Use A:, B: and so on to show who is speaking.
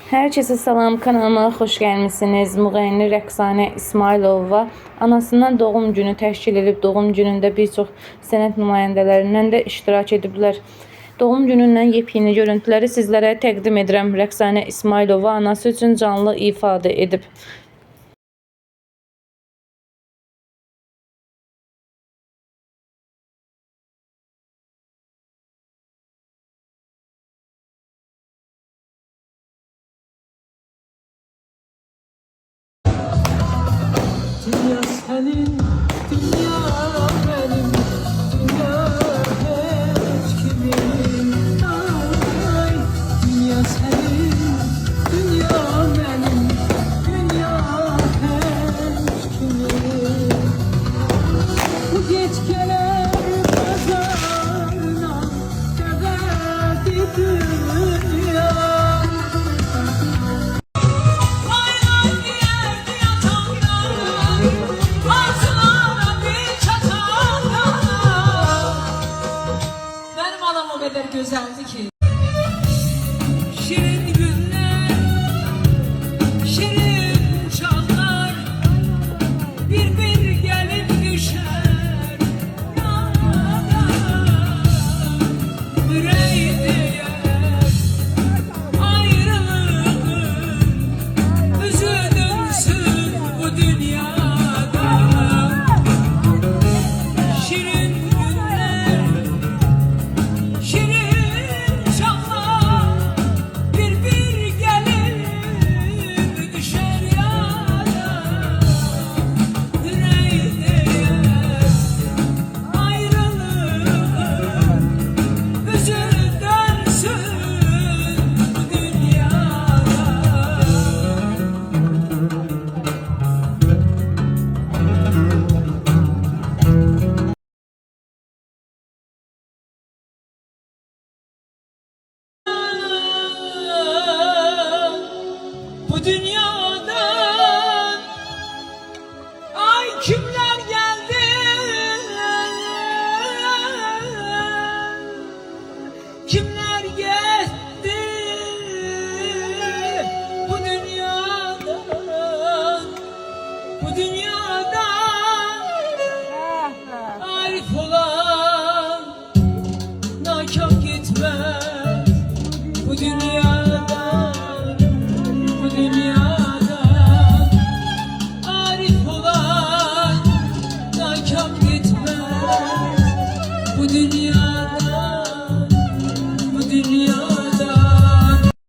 A: Herkese salam, kanalıma xoş gəlmisiniz. Müğənni Rəqsanə İsmailova anasından doğum günü təşkil edib, doğum günündə bir çox sənət nümayəndələrindən də iştirak ediblər. Doğum günündən yepyeni görüntüləri sizlərə təqdim edirəm. Rəqsanə İsmailova anası üçün canlı ifadə edib.
B: Dünya senin, dünya benim, dünya hiç kimin. Ay, dünya senin, dünya benim, dünya hiç kimin. Bu geceler pazarına kadar dünya. O kadar güzeldi ki. Şirin günler, şirin çağlar, bir bir gelip düşer yana. Yüreği değer ayrılığın, özü dönsün bu dünyada. Şirin günler, şirin çağlar, bir bir gelip düşer yana. Yüreği değer ayrılığın, özü dönsün bu dünyada. Bu dünyadan ay kimler geldi, kimler gitti. Bu dünyadan, bu dünyadan arif olan nakam gitmez. Bu dünyadan, bu dünyadan arif olan nakam gitmez. Bu dünyadan, bu dünyadan